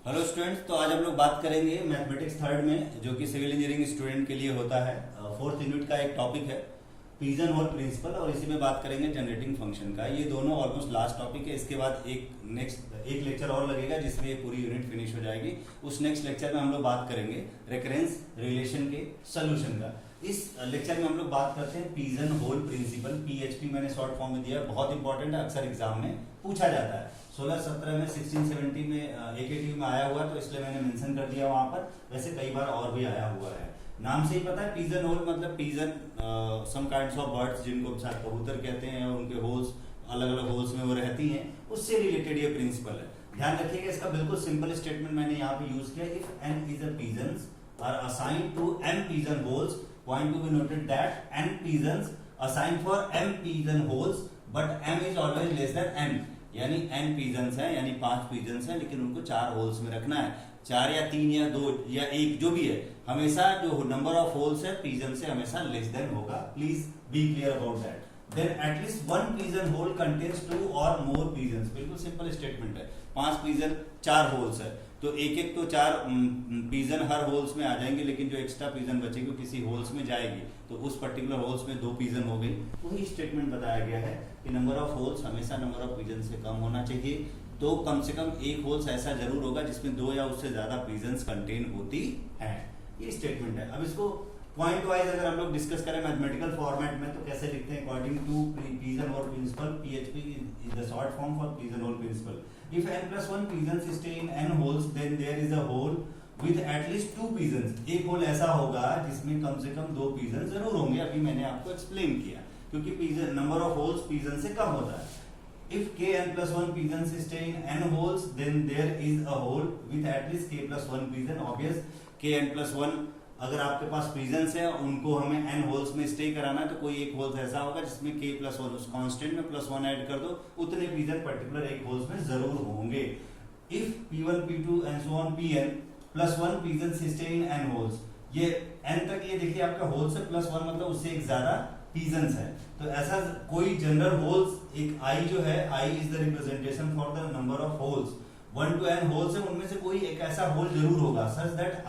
Hello students, तो आज हम लोग बात करेंगे मैथमेटिक्स थर्ड में, जो कि सिविल इंजीनियरिंग स्टूडेंट के लिए होता है। फोर्थ यूनिट का एक टॉपिक है पिजन होल प्रिंसिपल, और इसी में बात करेंगे जनरेटिंग फंक्शन का। ये दोनों ऑलमोस्ट लास्ट टॉपिक है। इसके बाद एक लेक्चर और लगेगा जिसमें ये पूरी यूनिट फिनिश हो जाएगी। उस नेक्स्ट लेक्चर में हम लोग बात करेंगे रेकरेंस रिलेशन के सोल्यूशन का। इस लेक्चर में हम लोग बात करते हैं पिजन होल प्रिंसिपल, पीएचपी मैंने शॉर्ट फॉर्म में दिया, बहुत इंपॉर्टेंट है, अक्सर एग्जाम में पूछा जाता है। 16-17 में 16-17 में एकेटीयू में आया हुआ, तो इसलिए मैंने मेंशन कर दिया वहां पर। वैसे कई बार और भी आया हुआ है। नाम से ही पता है पिजन होल मतलब pigeon some kinds of birds, जिनको शायद कबूतर कहते हैं, और उनके होल्स अलग अलग होल्स में वो रहती हैं, उससे रिलेटेड ये प्रिंसिपल है। ध्यान रखिएगा, इसका बिल्कुल सिंपल स्टेटमेंट मैंने यहाँ पे यूज किया। If n is a pigeons are assigned to m pigeon holes, point to be noted that n pigeons assigned for m pigeon holes, but m is always less than n। यानी n pigeons है, यानी 5 pigeons है, लेकिन उनको 4 holes में रखना है। 4 या 3 या 2 या 1 जो भी है, हमेशा जो नंबर ऑफ होल्स है पिजन से हमेशा लेस देन होगा। Please be clear about that. Then at least one pigeon hole contains 2 or more pigeons। बिल्कुल सिंपल स्टेटमेंट है। 5 पिजन 4 होल्स है, तो एक तो 4 पिजन हर होल्स में आ जाएंगे, लेकिन जो एक्स्ट्रा पिजन बचेगी किसी होल्स में जाएगी, तो उस पर्टिकुलर होल्स में 2 पिजन हो गई। वही स्टेटमेंट बताया गया है कि नंबर ऑफ होल्स हमेशा नंबर ऑफ पिजन से कम होना चाहिए। तो कम से कम एक होल्स ऐसा जरूर होगा जिसमें 2 या उससे ज्यादा पिजन्स कंटेन होती है। ये स्टेटमेंट है। अब इसको पॉइंट वाइज अगर हम लोग डिस्कस करें मैथमेटिकल फॉर्मेट में, तो कैसे लिखते हैं? According to pigeon hole principle, PHP is the short form for pigeon hole principle. If n+1 pigeons stay in n holes, then there is a hole with at least 2 pigeons। एक whole ऐसा होगा जिसमें कम से कम 2 pigeon जरूर होंगे। अभी मैंने आपको एक्सप्लेन किया, क्योंकि pigeon number of holes pigeon से कम होता है। If kn+1 pigeons stay in n holes, then there is a hole with at least k+1 pigeon। obvious kn+1 अगर आपके पास पिजन्स है, उनको हमें n होल्स में स्टे कराना है, तो कोई एक होल्स ऐसा होगा जिसमें k+1, उस कांस्टेंट में +1 ऐड कर दो, उतने पिजन पर्टिकुलर एक होल्स में जरूर होंगे। If p1 p2 and so on pn +1 pigeons stay in n holes, ये n तक ये देखिए आपका होल से +1 मतलब उससे एक ज्यादा पिजन्स है। तो ऐसा कोई जनरल होल्स, एक i जो है, i is the representation for the number of holes. 1 to n holes है, उनमें से कोई एक ऐसा होल जरूर होगा such that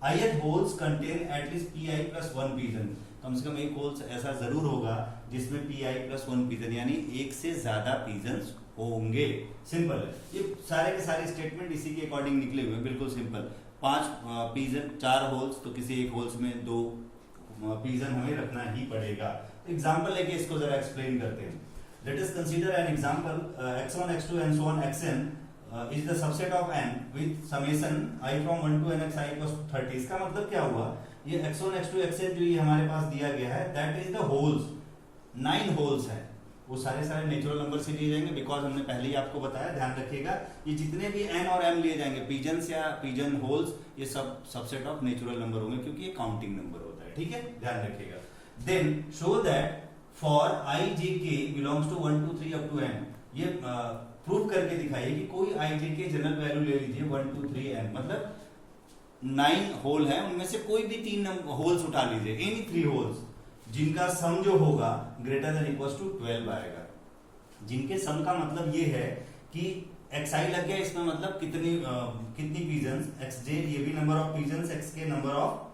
ith holes contain at least pi+1 pigeon. कम से कम एक होल्स ऐसा जरूर होगा जिसमें pi+1 पिजन, यानी एक से ज्यादा पिजन्स होंगे। सिंपल है। ये सारे के सारे स्टेटमेंट इसी के अकॉर्डिंग निकले हुए हैं, बिल्कुल सिंपल। 5 पिजन 4 होल्स, तो किसी एक होल्स में 2 पिजन हमें रखना ही पड़ेगा। एग्जाम्पल लेके इसको जरा एक्सप्लेन करते हैं। Let us consider an example x1 x2 and so on xn is the subset of n with summation I from 1 to nx I equals to 30। इसका मतलब क्या हुआ? ये x1 x2 xn जो ये हमारे पास दिया गया है, that is the holes। 9 holes है, वो सारे नेचुरल नंबर से लिए जाएंगे, बिकॉज हमने पहले ही आपको बताया। ध्यान रखिएगा, ये जितने भी n और m लिए जाएंगे, पिजन्स या पिजन होल्स, ये सब सबसेट ऑफ नेचुरल नंबर होंगे, क्योंकि ये काउंटिंग नंबर होता है। ठीक है, ध्यान रखिएगा। Then show that for i j k belongs to 1 2 3 up to n। ये प्रूव करके दिखाइए कि कोई i j k general value ले लीजिए 1 2 3 n, मतलब 9 होल है, उनमें से कोई भी 3 होल्स उठा लीजिए, एनी 3 होल्स जिनका सम जो होगा ग्रेटर देन इक्वल्स टू 12 आएगा। जिनके सम का मतलब ये है कि xi लग गया इसमें, मतलब कितनी पिजन्स, xj ये भी number of pigeons, xk number of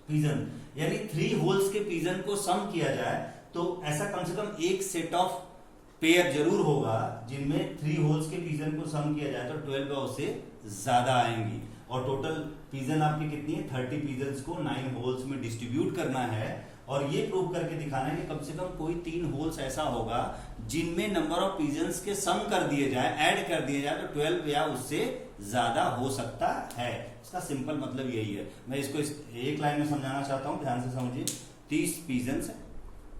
pigeon, यानी 3 होल्स के पिजन को सम किया जाए, तो ऐसा कम से कम एक सेट ऑफ पेयर जरूर होगा जिनमें 3 होल्स के पिजन को सम किया जाए तो 12 या उससे ज्यादा आएंगी। और टोटल पिजन आपकी कितनी है? 30 पिजन्स को 9 होल्स में डिस्ट्रीब्यूट करना है, और ये प्रूव करके दिखाना है कि कम से कम कोई 3 होल्स ऐसा होगा जिनमें नंबर ऑफ पिजन्स के सम कर दिए जाए, ऐड कर दिए जाए, तो 12 या उससे ज्यादा हो सकता है। इसका सिंपल मतलब यही है। मैं इसको एक लाइन में समझाना चाहता हूं, ध्यान से समझिए। 30 पिजन्स है,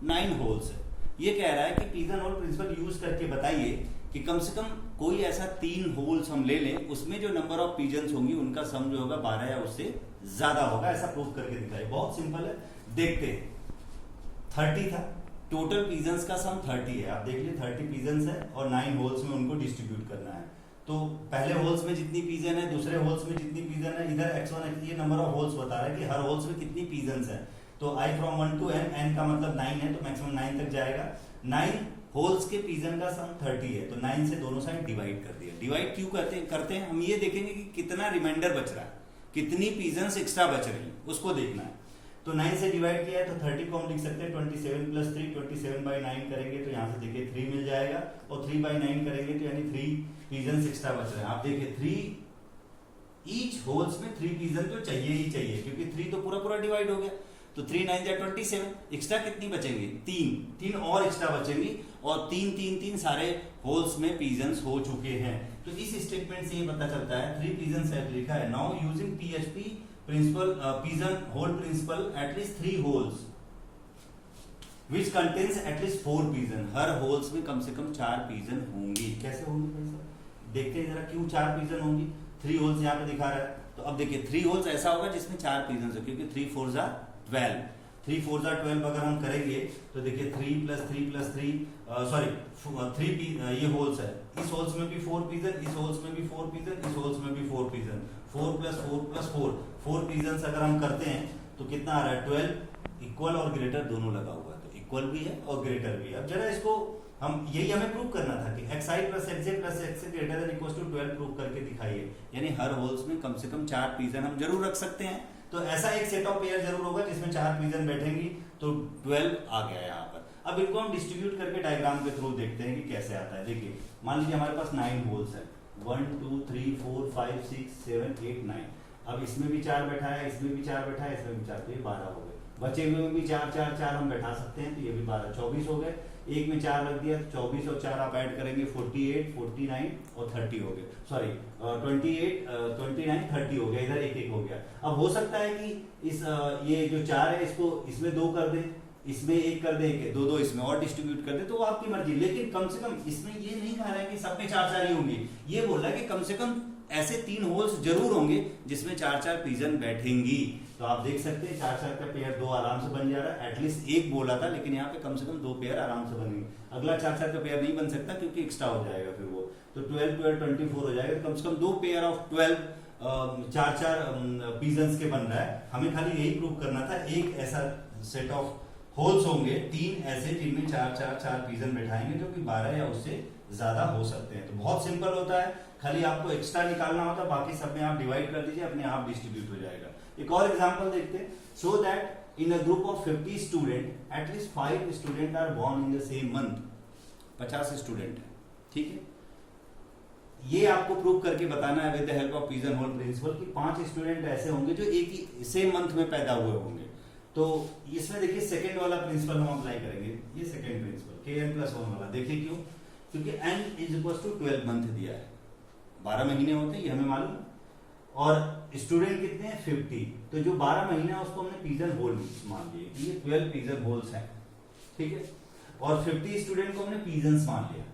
9 होल्स है। ये कह रहा है कि पिजन होल प्रिंसिपल यूज करके बताइए कि कम से कम कोई ऐसा 3 होल्स हम ले लें, उसमें जो नंबर ऑफ पिजन्स होंगी उनका सम जो होगा 12 या उससे ज्यादा होगा। ऐसा प्रूव करके दिखाइए। बहुत सिंपल है, देखते हैं। 30 था, टोटल पिजन्स का सम 30 है। आप देख लीजिए 30 पिजन्स है और 9 होल्स में उनको डिस्ट्रीब्यूट करना है। तो पहले होल्स में जितनी पिजन है, दूसरे होल्स में जितनी पिजन है, इधर x1 ये नंबर ऑफ होल्स बता रहा है कि हर होल्स में कितनी पिजन्स है। तो i from 1 to n, n का मतलब 9 है, तो मैक्सिमम 9 तक जाएगा। 9 होल्स के पिजन का सम 30 है, तो 9 से दोनों साइड डिवाइड कर दिया डिवाइड क्यों करते हैं हम ये देखेंगे कि कितना रिमाइंडर बच रहा है, कितनी पीजन्स एक्स्ट्रा बच रही है, उसको देखना है। तो 9 से डिवाइड किया है तो 30 को हम लिख सकते हैं 27 प्लस 3, 27/9 करेंगे तो यहाँ से देखिए 3 मिल जाएगा, और 3/9 करेंगे तो यानी 3 पीजन्स एक्स्ट्रा बच रहे हैं। आप देखिए 3 ईच होल्स में 3 पीजन तो चाहिए ही चाहिए, क्योंकि 3 तो पूरा डिवाइड हो गया, तो 3 9 जा 27, एक्स्ट्रा कितनी बचेंगी, 3 और एक्स्ट्रा बचेंगी, और 3 सारे होल्स में पीजन्स हो चुके हैं। तो इस स्टेटमेंट से ये पता चलता है 3 पीजन्स है लिखा है। Now using PHP principle pigeon hole principle at least 3 holes which contains at least 4 pigeon, हर होल्स में कम से कम 4 पीजन होंगी। कैसे होंगी भाई साहब, देखते हैं जरा क्यों 4 पीजन होंगी। 3 होल्स यहाँ पे दिखा रहा है, तो अब देखिए 3 होल्स ऐसा होगा जिसमें 4 पीजन हो, क्योंकि 3 4 जा 12, 3 4 जा 12 अगर हम करेंगे तो देखिए 3 + 3 + 3 ये होल्स है, इस होल्स में भी 4 पीजन, इस होल्स में भी 4 पीजन, इस होल्स में भी 4 पीजन, 4 + 4 + 4 पीजन अगर हम करते हैं तो कितना आ रहा है 12, इक्वल और ग्रेटर दोनों लगा हुआ है, तो इक्वल भी है और ग्रेटर भी है। अब जरा इसको हम यही हमें प्रूव करना था कि xi + xj + xk greater than equal to 12 prove करके दिखाइए, यानी हर होल्स में कम से कम 4 पीजन हम जरूर रख सकते हैं। तो ऐसा एक सेट ऑफ पेयर जरूर होगा जिसमें 4 पीजन बैठेंगी, तो 12 आ गया यहाँ पर। अब इनको हम डिस्ट्रीब्यूट करके डायग्राम के थ्रू देखते हैं कि कैसे आता है। देखिए मान लीजिए हमारे पास 9 होल्स है, 1 2 3 4 5 6 7 8 9। अब इसमें भी 4 बैठा है, इसमें भी 4 बैठा है, इसमें भी 4, तो ये 12 हो गए। बचे हुए में भी 4 4 4 हम बैठा सकते हैं, तो ये भी 12 24 हो गए। एक में 4 रख दिया, 24 और 4 आप ऐड करेंगे 48 49 और 30 हो गए, सॉरी 28 29 30 हो गया, इधर एक एक हो गया। अब हो सकता है कि इस ये जो 4 है इसको इसमें 2 कर दे, इसमें 1 कर दे, 2 2 इसमें और डिस्ट्रीब्यूट कर दे, तो वो आपकी मर्जी। लेकिन कम से कम इसमें ये नहीं कह रहा है कि सब में 4 4 ही होंगे, ये बोल रहा है कि कम से कम ऐसे 3 होल्स जरूर होंगे जिसमें 4 4 पीजन बैठेंगी। तो आप देख सकते हैं 4 4 का पेयर 2 आराम से बन जा रहा है, एटलीस्ट 1 बोला था, लेकिन यहाँ पे कम से कम 2 पेयर आराम से बनेंगे। अगला 4 4 का पेयर नहीं बन सकता क्योंकि एक्स्ट्रा हो जाएगा फिर वो, तो 12 12 24 हो जाएगा। कम से कम 2 पेयर ऑफ 12 4 4 पीजन्स के बन रहा है। हमें खाली यही प्रूव करना था, एक ऐसा सेट ऑफ होल्स होंगे 3 ऐसे जिनमें 4 4 4 पीजन बैठाएंगे, जो कि 12 या उससे ज्यादा हो सकते हैं। तो बहुत सिंपल होता है, खाली आपको एक्स्ट्रा निकालना होता है, बाकी सब में आप डिवाइड कर दीजिए, अपने आप डिस्ट्रीब्यूट हो जाएगा। एक और एग्जांपल देखते हैं। So that in a group of 50 student at least 5 student are born in the same month, 50 student है, ठीक है। ये आपको प्रूव करके बताना है with the help of pigeon hole principle कि 5 स्टूडेंट ऐसे होंगे जो एक ही सेम मंथ में पैदा हुए होंगे। तो इसमें देखिए सेकंड वाला प्रिंसिपल हम अप्लाई करेंगे, ये सेकंड प्रिंसिपल kn+1 वाला। देखिए क्यों, क्योंकि n = 12 मंथ दिया है, 12 महीने होते हैं ये हमें मालूम, और स्टूडेंट कितने हैं 50, तो जो 12 महीने है उसको हमने पीजन होल मान लिए, ये 12 पीजन होल्स हैं, ठीक है। और 50 स्टूडेंट को हमने पीजन्स मान लिया।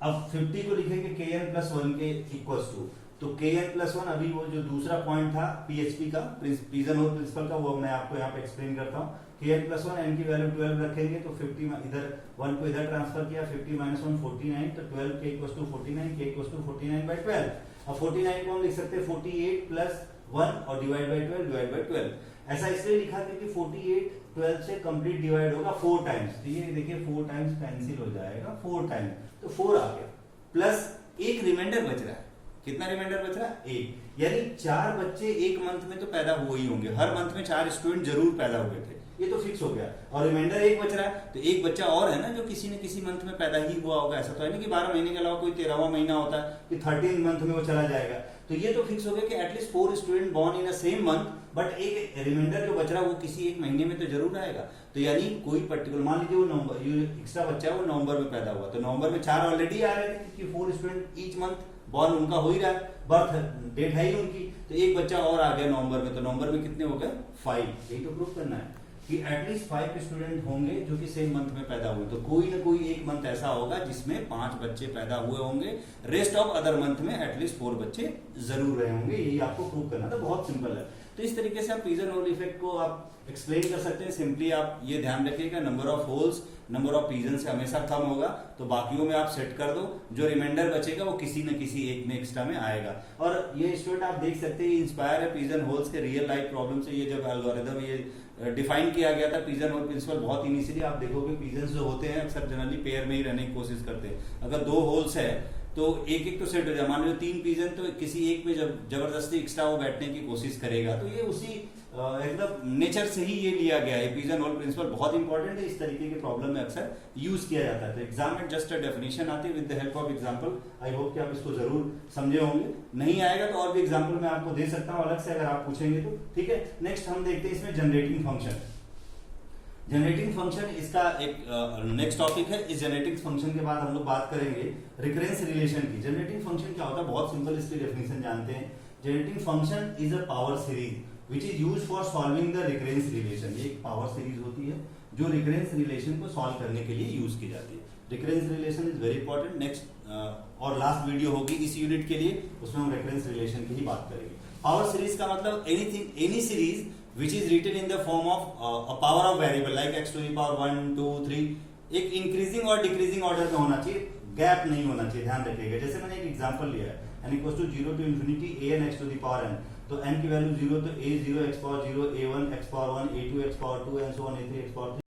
अब 50 को लिखेंगे kn+1 के इक्वल्स टू, तो kn+1 अभी वो जो दूसरा पॉइंट था पीएचपी का पीजन होल प्रिंसिपल का, वो मैं आपको यहाँ पे एक्सप्लेन करता हूँ। kn+1 n की वैल्यू 12 रखेंगे, तो 50 इधर 1 को इधर ट्रांसफर किया, 50 - 1 49, तो 12 k = 49, k = 49/12। अब 49 को हम लिख सकते हैं 48 + 1 और डिवाइड बाय 12 ऐसा इसलिए लिखा क्योंकि 48 12 से कंप्लीट डिवाइड होगा 4 टाइम्स, तो ये देखिए 4 टाइम्स कैंसिल हो जाएगा, 4 टाइम्स, तो 4 आ गया, प्लस एक रिमाइंडर बच रहा है। कितना रिमाइंडर बच रहा है, 1, यानी 4 बच्चे एक मंथ में तो पैदा हुए ही होंगे, हर मंथ में 4 स्टूडेंट जरूर पैदा हुए थे, ये तो फिक्स हो गया। और रिमाइंडर 1 बच रहा है, तो एक बच्चा और है ना जो किसी न किसी मंथ में पैदा ही हुआ होगा। ऐसा तो है ना कि 12 महीने के अलावा कोई 13वां महीना होता है कि 13 मंथ में वो चला जाएगा। तो ये तो फिक्स हो गया कि at least 4 student born in a same month, but एक रिमाइंडर जो बच रहा है वो किसी एक महीने में तो जरूर आएगा। तो यानी कोई पर्टिकुलर, मान लीजिए वो नवंबर, ये एक्स्ट्रा बच्चा है वो नवंबर में पैदा हुआ, तो नवंबर में 4 ऑलरेडी आ रहे थे क्योंकि 4 स्टूडेंट ईच मंथ बॉर्न उनका हो ही रहा है, बर्थ डेट है ही उनकी, तो एक बच्चा और आ गया नवंबर में, तो नवंबर में कितने हो गए 5। यही तो प्रूफ करना है कि एटलीस्ट 5 स्टूडेंट होंगे जो कि सेम मंथ में पैदा हुए, तो कोई ना कोई एक मंथ ऐसा होगा जिसमें 5 बच्चे पैदा हुए होंगे, रेस्ट ऑफ अदर मंथ में एटलीस्ट 4 बच्चे जरूर रहे होंगे। यही आपको प्रूव करना था, बहुत सिंपल है। तो इस तरीके से आप पीजन होल इफेक्ट को आप एक्सप्लेन कर सकते हैं। सिंपली आप ये ध्यान रखिएगा, number of holes number of pigeon से हमेशा कम होगा, तो बाकियों में आप सेट कर दो, जो रिमाइंडर बचेगा वो किसी न किसी एक में एक्स्ट्रा में आएगा। और ये स्टूडेंट आप देख सकते हैं इंस्पायर है पीजन होल्स के रियल लाइफ प्रॉब्लम से। ये जब एल्गोरिथम ये डिफाइन किया गया था पीजन होल प्रिंसिपल, बहुत इनिशियली आप देखोगे पीजन जो होते हैं अक्सर जनरली पेयर में ही रहने की कोशिश करते हैं। अगर 2 होल्स है तो एक एक तो सेट हो जाए। मान लो 3 पीस है तो किसी एक पे जब जबरदस्ती एक्स्ट्रा वो बैठने की कोशिश करेगा तो ये उसी एकदम नेचर से ही ये लिया गया है। पिजन होल प्रिंसिपल बहुत इंपॉर्टेंट है, इस तरीके के प्रॉब्लम में अक्सर यूज किया जाता है। तो एग्जाम में जस्ट अ डेफिनेशन आती है with the help of example. I hope कि आप इसको जरूर समझे होंगे। नहीं आएगा तो और भी एग्जांपल मैं आपको दे सकता हूं अलग से अगर आप पूछेंगे तो, ठीक है। नेक्स्ट हम देखते हैं इसमें जनरेटिंग फंक्शन। जनरेटिंग फंक्शन इसका एक नेक्स्ट टॉपिक है। इस जनरेटिंग फंक्शन के बाद हम लोग बात करेंगे रिकरेंस रिलेशन की। जनरेटिंग फंक्शन क्या होता है, बहुत सिंपल इसकी डेफिनेशन जानते हैं। Generating function is a power series which is used for solving the recurrence relation. ये एक पावर सीरीज होती है जो रिकरेंस रिलेशन को सॉल्व करने के लिए यूज की जाती है। Recurrence relation is very important. Next और लास्ट वीडियो होगी इस यूनिट के लिए, उसमें हम रिकरेंस रिलेशन की ही बात करेंगे। पावर सीरीज का मतलब anything, any series which is written in the form of a power of variable like x to the power 1 2 3। एक इंक्रीजिंग और डिक्रीजिंग ऑर्डर में होना चाहिए, गैप नहीं होना चाहिए, ध्यान रखिएगा। जैसे मैंने एक एग्जांपल लिया है n equal to 0 to infinity an x to the power n, तो n की वैल्यू 0 तो a 0 x power 0, a1 x power 1, a2 x power 2 and so on a3 x power 3।